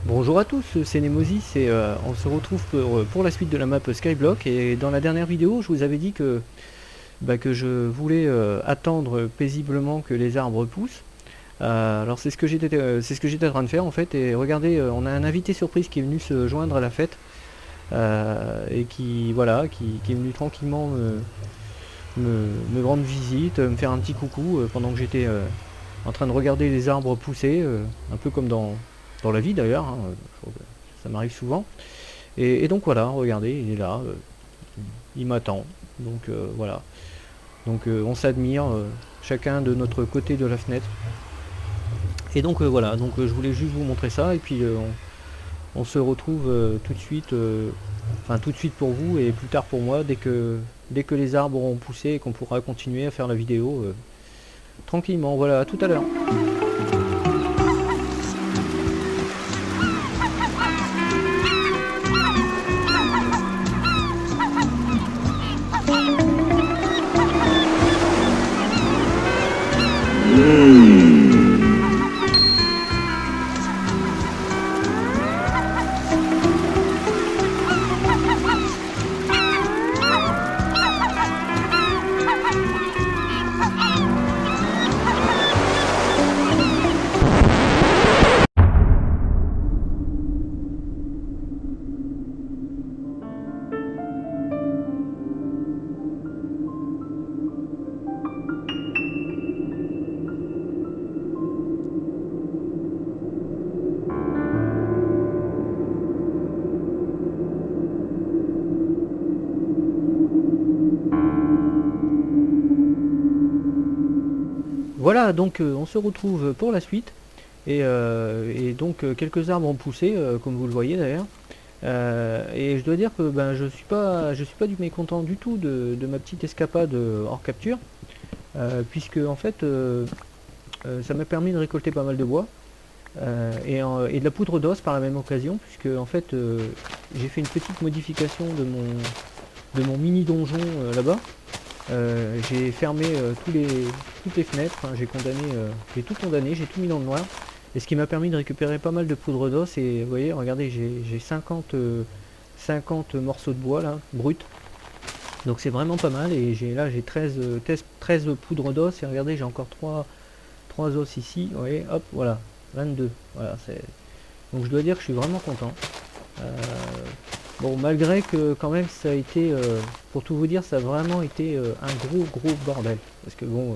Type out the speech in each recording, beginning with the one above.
Bonjour à tous, c'est Nemosis et on se retrouve pour la suite de la map Skyblock. Et dans la dernière vidéo, je vous avais dit que je voulais attendre paisiblement que les arbres poussent. Alors c'est ce que j'étais en train de faire en fait. Et regardez, on a un invité surprise qui est venu se joindre à la fête et qui est venu tranquillement me rendre visite, me faire un petit coucou pendant que j'étais en train de regarder les arbres pousser, un peu comme dans la vie d'ailleurs, hein, ça m'arrive souvent. Et donc voilà, regardez, il est là, il m'attend. Donc voilà. Donc on s'admire chacun de notre côté de la fenêtre. Et donc voilà, donc je voulais juste vous montrer ça et puis on se retrouve tout de suite, enfin tout de suite pour vous et plus tard pour moi dès que les arbres auront poussé et qu'on pourra continuer à faire la vidéo tranquillement. Voilà, à tout à l'heure. Voilà, donc on se retrouve pour la suite. Et donc quelques arbres ont poussé, comme vous le voyez d'ailleurs. Et je dois dire que ben, je suis pas du mécontent du tout de ma petite escapade hors capture, puisque en fait ça m'a permis de récolter pas mal de bois et de la poudre d'os par la même occasion, puisque en fait j'ai fait une petite modification de mon mini donjon là-bas. J'ai fermé toutes les fenêtres, hein, j'ai tout condamné, j'ai tout mis dans le noir. Et ce qui m'a permis de récupérer pas mal de poudre d'os. Et vous voyez, regardez, j'ai 50 morceaux de bois là, bruts. Donc c'est vraiment pas mal. Et j'ai 13 poudres d'os. Et regardez, j'ai encore 3 os ici. Vous voyez, hop, voilà, 22. Voilà, donc je dois dire que je suis vraiment content. Euh, Bon, malgré que quand même ça a été, pour tout vous dire, ça a vraiment été un gros bordel. Parce que bon,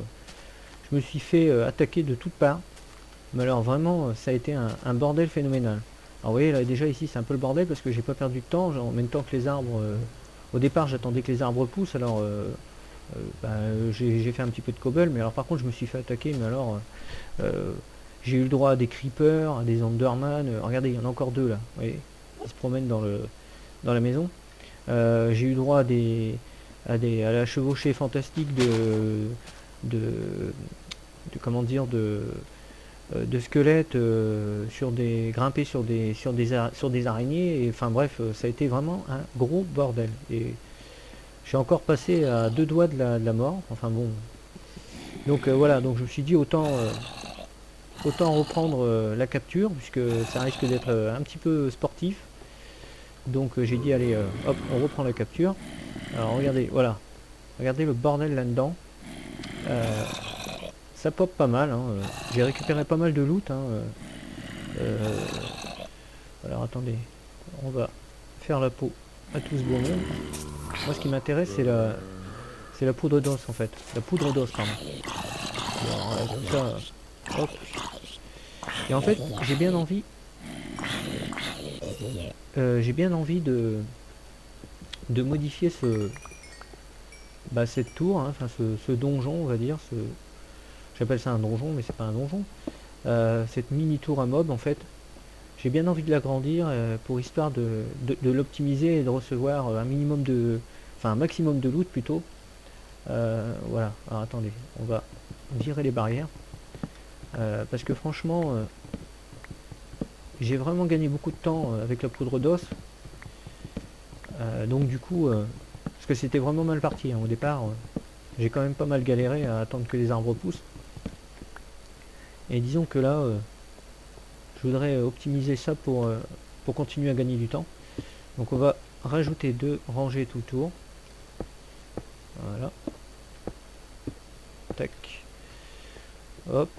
je me suis fait attaquer de toutes parts. Mais alors vraiment, ça a été un bordel phénoménal. Alors vous voyez, là déjà ici c'est un peu le bordel parce que j'ai pas perdu de temps. En même temps que les arbres, au départ j'attendais que les arbres poussent. Alors bah, j'ai fait un petit peu de cobble. Mais alors par contre je me suis fait attaquer. Mais alors euh, j'ai eu le droit à des creepers, à des enderman. Regardez, il y en a encore deux là. Vous voyez, ils se promènent dans la maison. J'ai eu droit à la chevauchée fantastique de, comment dire, de squelettes grimpés sur des araignées. Et enfin bref, ça a été vraiment un gros bordel. Et je suis encore passé à deux doigts de la mort. Enfin bon. Donc voilà, donc je me suis dit autant reprendre la capture, puisque ça risque d'être un petit peu sportif. Donc j'ai dit allez hop, on reprend la capture. Alors regardez, voilà. Regardez le bordel là-dedans. Euh, Ça pop pas mal, hein. J'ai récupéré pas mal de loot, hein. Euh, alors attendez, on va faire la peau à tout ce beau monde. Moi ce qui m'intéresse c'est la poudre d'os en fait. La poudre d'os pardon. Alors, comme ça, hop. Et en fait j'ai bien envie de modifier cette tour, hein, enfin ce donjon on va dire. J'appelle ça un donjon mais c'est pas un donjon. Cette mini tour à mob en fait. J'ai bien envie de l'agrandir pour histoire de l'optimiser et de recevoir un maximum de loot plutôt. Voilà, alors attendez, on va virer les barrières. Parce que franchement, j'ai vraiment gagné beaucoup de temps avec la poudre d'os. Donc du coup, parce que c'était vraiment mal parti hein, au départ, j'ai quand même pas mal galéré à attendre que les arbres poussent. Et disons que là, Je voudrais optimiser ça pour continuer à gagner du temps. Donc on va rajouter 2 rangées tout autour. Voilà. Tac. Hop.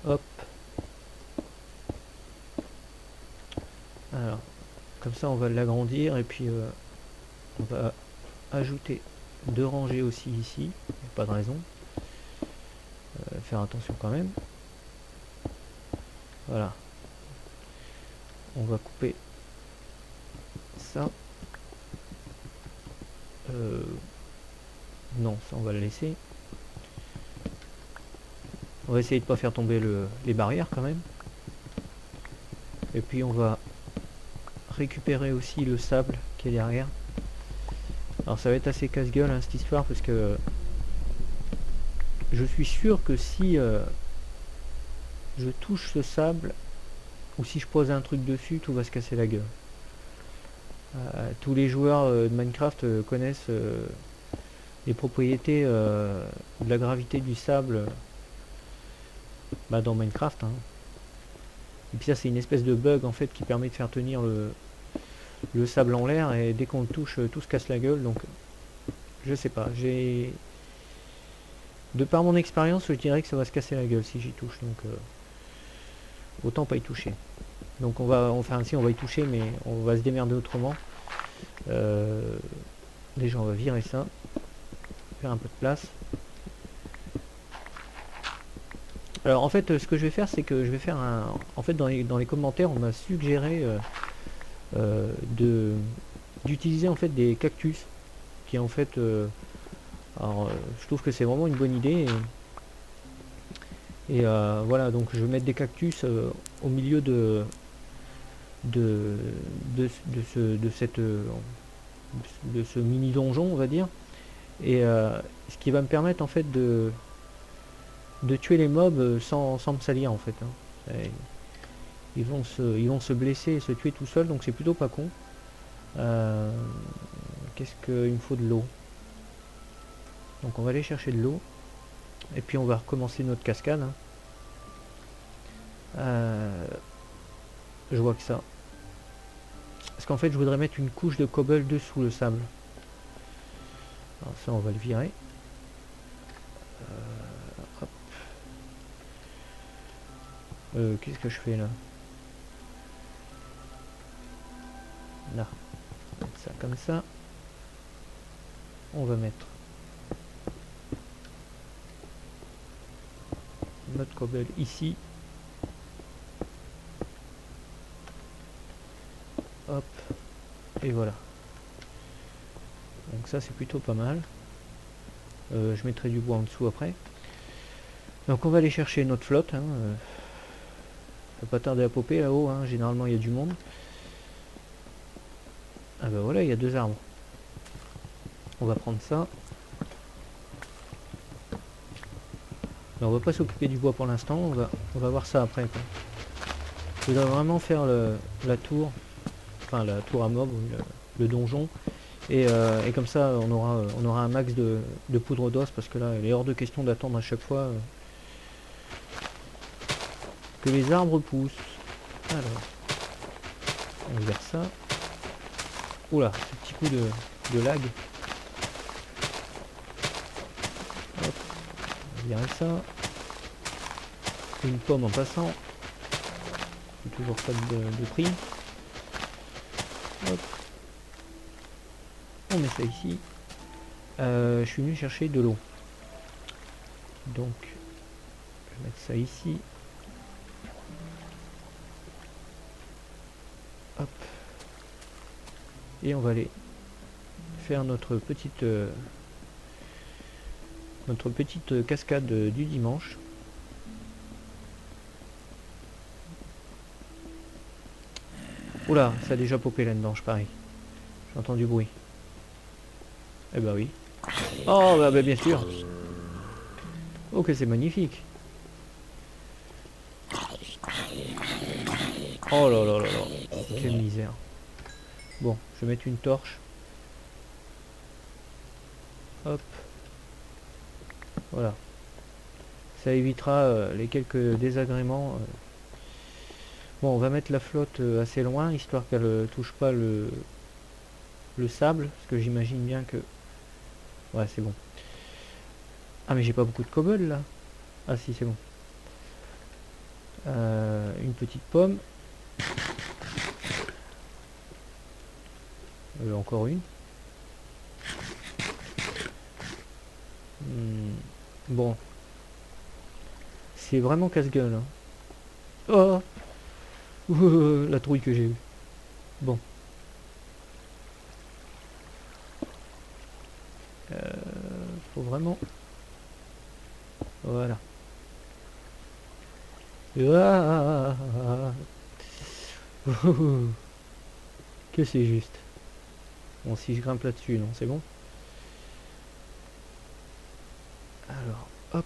Hop. Alors, comme ça on va l'agrandir et puis on va ajouter 2 rangées aussi ici. Pas de raison. Faire attention quand même. Voilà. On va couper ça. Non, ça on va le laisser. On va essayer de pas faire tomber les barrières quand même. Et puis on va récupérer aussi le sable qui est derrière. Alors ça va être assez casse-gueule hein, cette histoire parce que je suis sûr que si je touche ce sable ou si je pose un truc dessus, tout va se casser la gueule. Tous les joueurs de Minecraft connaissent les propriétés de la gravité du sable dans Minecraft. Hein. Et puis ça c'est une espèce de bug en fait qui permet de faire tenir le sable en l'air et dès qu'on le touche tout se casse la gueule. Donc je sais pas, de par mon expérience je dirais que ça va se casser la gueule si j'y touche, donc autant pas y toucher. Donc on va y toucher mais on va se démerder autrement. Déjà on va virer ça, faire un peu de place. Alors en fait ce que je vais faire c'est que je vais faire en fait dans les commentaires on m'a suggéré d'utiliser en fait des cactus qui en fait je trouve que c'est vraiment une bonne idée et voilà, donc je vais mettre des cactus au milieu de ce mini donjon on va dire, et ce qui va me permettre en fait de tuer les mobs sans me salir en fait hein. Ils vont se blesser et se tuer tout seuls, donc c'est plutôt pas con. Qu'est-ce qu'il me faut? De l'eau. Donc on va aller chercher de l'eau et puis on va recommencer notre cascade hein. Je vois que ça, parce qu'en fait je voudrais mettre une couche de cobble dessous le sable. Alors ça on va le virer. Hop. Qu'est-ce que je fais là? Là, ça comme ça. On va mettre notre cobble ici. Hop, et voilà. Donc ça c'est plutôt pas mal. Je mettrai du bois en dessous après. Donc on va aller chercher notre flotte hein. Ça va pas tarder à popper là-haut hein. Généralement il y a du monde. Ah bah voilà, il y a 2 arbres. On va prendre ça. Mais on va pas s'occuper du bois pour l'instant, on va voir ça après quoi. Je voudrais vraiment faire la tour, enfin la tour à mob, le donjon, et comme ça on aura un max de poudre d'os, parce que là il est hors de question d'attendre à chaque fois que les arbres poussent. Alors, on vire ça. Oula, ce petit coup de lag. Hop, on va virer ça. Une pomme en passant. C'est toujours pas de prix. Hop. On met ça ici. Je suis venu chercher de l'eau. Donc, je vais mettre ça ici. Hop. Et on va aller faire notre petite cascade du dimanche. Oula, ça a déjà popé là-dedans, je parie. J'entends du bruit. Eh bah oui. Oh bah bien sûr. Ok, c'est magnifique. Oh là là là là. Quelle misère. Bon, je vais mettre une torche. Hop. Voilà. Ça évitera les quelques désagréments. Bon, on va mettre la flotte assez loin, histoire qu'elle touche pas le sable, parce que j'imagine bien que... Ouais, c'est bon. Ah, mais j'ai pas beaucoup de cobble, là. Ah, si, c'est bon. Une petite pomme. Encore une. Bon. C'est vraiment casse-gueule, hein. Oh la trouille que j'ai eue. Bon. Faut vraiment... Voilà. Ah, que c'est juste. Bon, si je grimpe là-dessus, non, c'est bon. Alors, hop.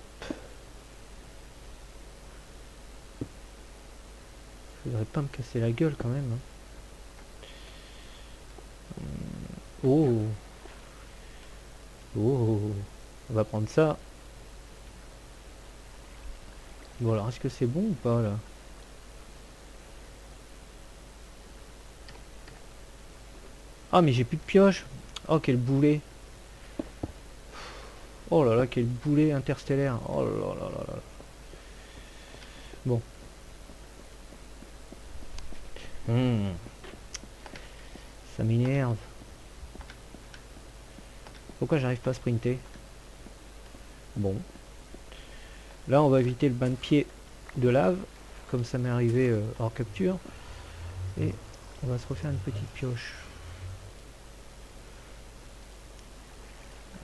Je voudrais pas me casser la gueule quand même, hein. Oh. Oh. On va prendre ça. Bon, alors, est-ce que c'est bon ou pas, là? Ah, mais j'ai plus de pioche. Oh, quel boulet. Oh là là, quel boulet interstellaire. Oh là là là là. Bon. Ça m'énerve. Pourquoi j'arrive pas à sprinter? Bon. Là, on va éviter le bain de pied de lave, comme ça m'est arrivé hors capture. Et on va se refaire une petite pioche.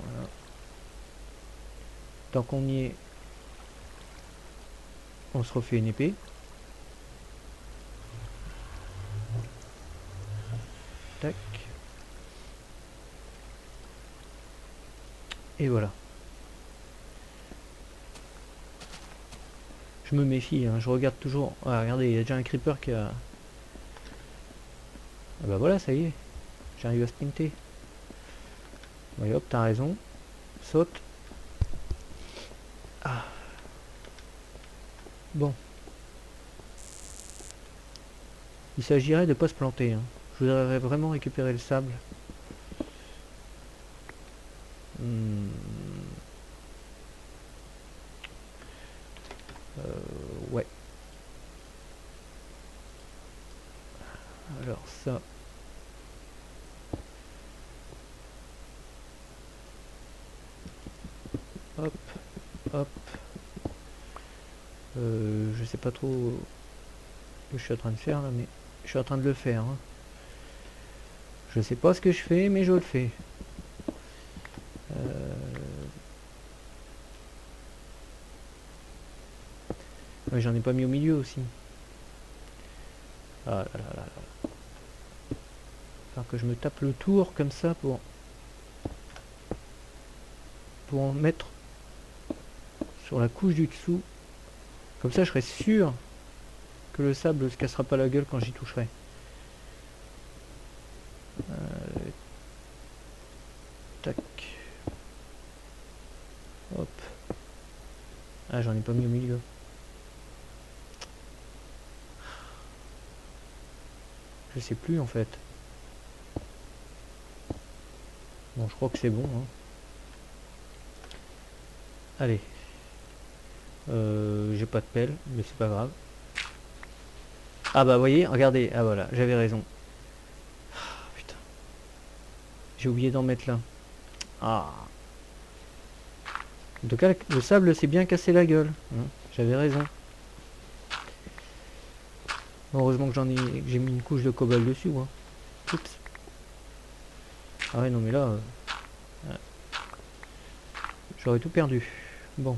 Voilà. Tant qu'on y est, on se refait une épée. Tac. Et voilà. Je me méfie, hein, je regarde toujours. Ah, regardez, il y a déjà un creeper qui a... Ah bah voilà, ça y est. J'arrive à sprinter. Oui, hop, t'as raison. Saute. Ah. Bon. Il s'agirait de pas se planter, hein. Je voudrais vraiment récupérer le sable. Ouais. Alors ça... Hop, hop. Je sais pas trop ce que je suis en train de faire là, mais je suis en train de le faire, hein. Je sais pas ce que je fais, mais je le fais. Ouais, j'en ai pas mis au milieu aussi. Ah là là là là. Faut que je me tape le tour comme ça pour en mettre sur la couche du dessous. Comme ça, je serai sûr que le sable se cassera pas la gueule quand j'y toucherai. Tac. Hop. Ah, j'en ai pas mis au milieu. Je sais plus en fait. Bon, je crois que c'est bon, hein. Allez. J'ai pas de pelle, mais c'est pas grave. Ah bah voyez, regardez. Ah voilà, j'avais raison. Ah, putain. J'ai oublié d'en mettre là. Ah. En tout cas, le sable s'est bien cassé la gueule, hein. J'avais raison. Heureusement que j'ai mis une couche de cobalt dessus, hein. Oups. Ah ouais, non mais là... j'aurais tout perdu. Bon.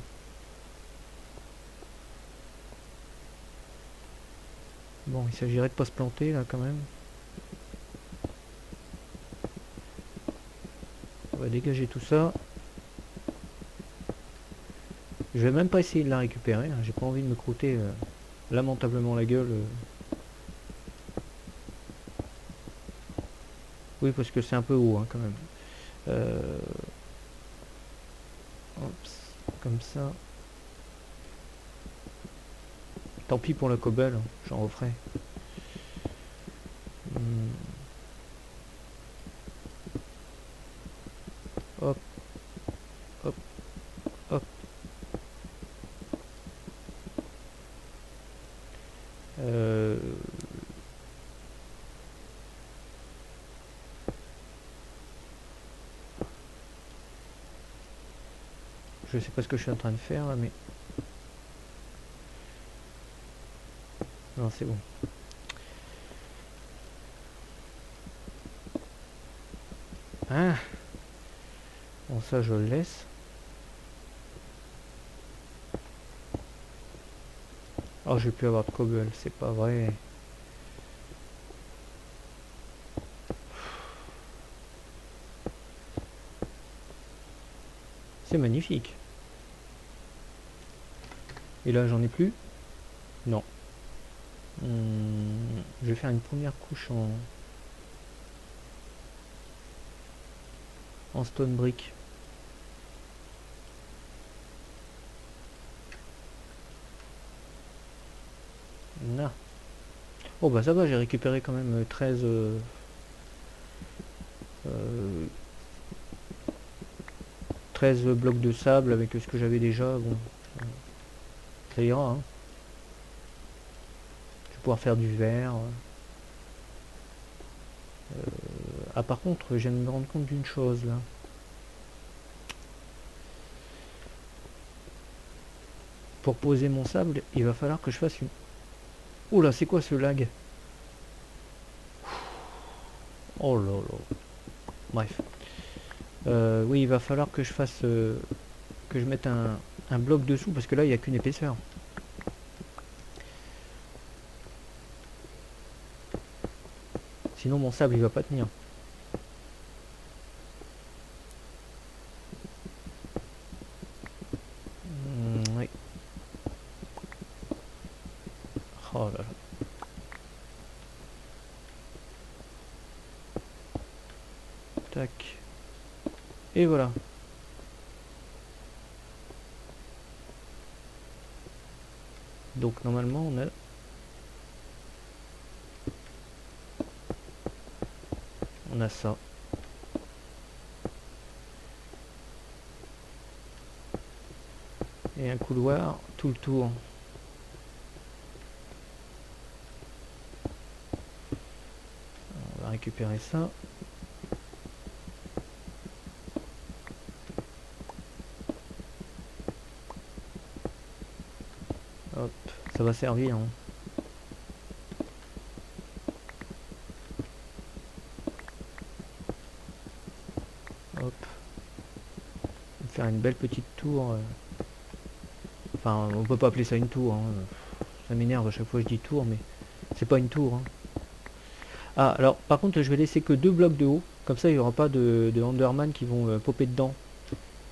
Bon, il s'agirait de pas se planter là quand même. On va dégager tout ça. Je vais même pas essayer de la récupérer, hein. J'ai pas envie de me croûter lamentablement la gueule. Oui, parce que c'est un peu haut, hein, quand même. Hop, comme ça. Tant pis pour le cobble, j'en referai. Hop, hop, hop. Euh... Je sais pas ce que je suis en train de faire là, mais... Non, c'est bon. Ah. Bon, ça je le laisse. Oh, je vais plus avoir de cobble, c'est pas vrai. C'est magnifique. Et là, j'en ai plus? Non. Je vais faire une première couche en stone brick. Là. Oh bah ça va, j'ai récupéré quand même 13 blocs de sable avec ce que j'avais déjà. Bon, ça ira. Hein. Je vais pouvoir faire du verre. Ah par contre, je viens de me rendre compte d'une chose là. Pour poser mon sable, il va falloir que je fasse une... Oula, c'est quoi ce lag? Oh là là. Bref. Oui, il va falloir que je fasse... que je mette un bloc dessous, parce que là, il n'y a qu'une épaisseur. Sinon, mon sable, il va pas tenir. Oui. Oh là là. Tac. Et voilà. Donc normalement on a ça. Et un couloir tout le tour. On va récupérer ça. Hop, ça va servir. Hein. Hop. On va faire une belle petite tour. Enfin, on peut pas appeler ça une tour. Hein. Ça m'énerve à chaque fois que je dis tour, mais c'est pas une tour. Hein. Ah, alors par contre, je vais laisser que 2 blocs de haut. Comme ça, il n'y aura pas de Enderman qui vont popper dedans.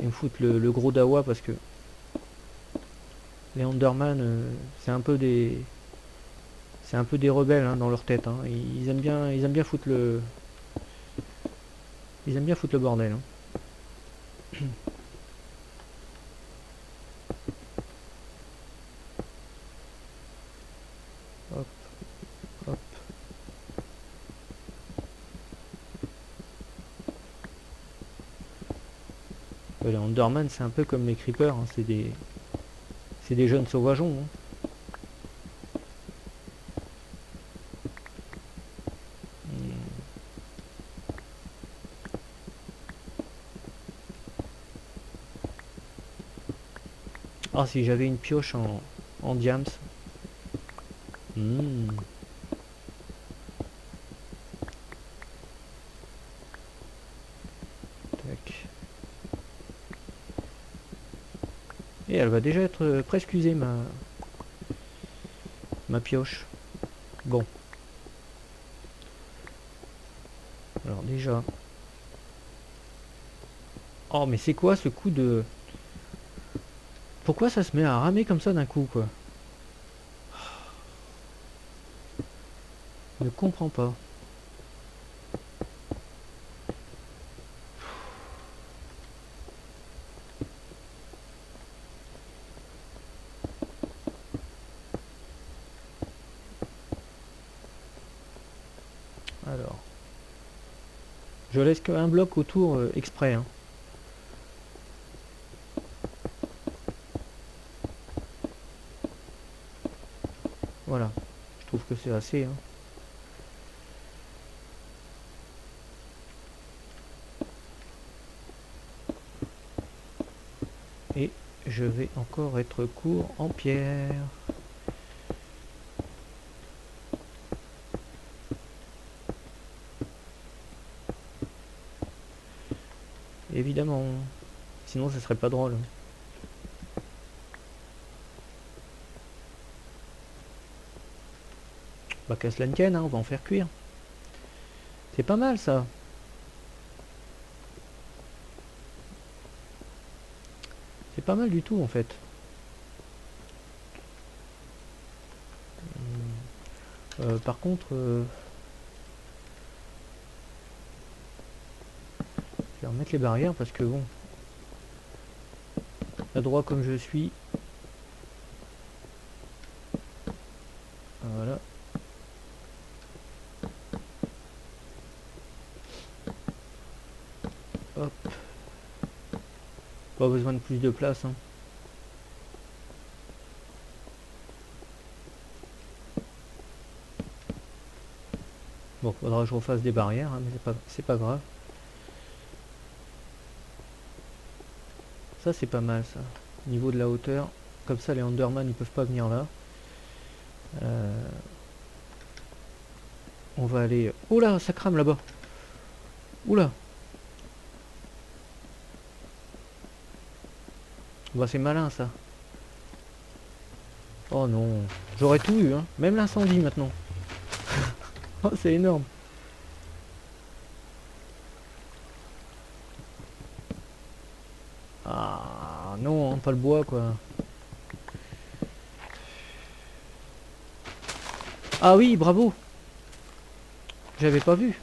Et me foutre le gros dawa parce que les Enderman, c'est un peu des... C'est un peu des rebelles hein, dans leur tête. Hein. Ils aiment bien foutre le... Ils aiment bien foutre le bordel. Hein. Hop, hop. Les Enderman, c'est un peu comme les creepers. Hein. C'est des jeunes sauvageons. Hein. Ah, si j'avais une pioche en diams. Tac. Et elle va déjà être presque usée, ma pioche. Bon. Alors déjà... Oh, mais c'est quoi ce coup de... Pourquoi ça se met à ramer comme ça d'un coup, quoi? Je ne comprends pas. Alors, je laisse qu'un bloc autour exprès, hein. Voilà, je trouve que c'est assez, hein. Et je vais encore être court en pierre. Évidemment, sinon ça serait pas drôle. Bah qu'à cela ne tienne, hein, on va en faire cuire. C'est pas mal ça. C'est pas mal du tout en fait. Par contre, je vais remettre les barrières parce que bon, adroit comme je suis. Voilà. Hop. Pas besoin de plus de place, hein. Bon, faudra que je refasse des barrières, hein, mais c'est pas grave. Ça c'est pas mal ça. Au niveau de la hauteur, comme ça les Enderman ils peuvent pas venir là. On va aller... Oula, ça crame là-bas. Oula. Bah c'est malin ça. Oh non. J'aurais tout eu, hein. Même l'incendie maintenant. Oh c'est énorme. Ah non, hein, pas le bois quoi. Ah oui, bravo. J'avais pas vu.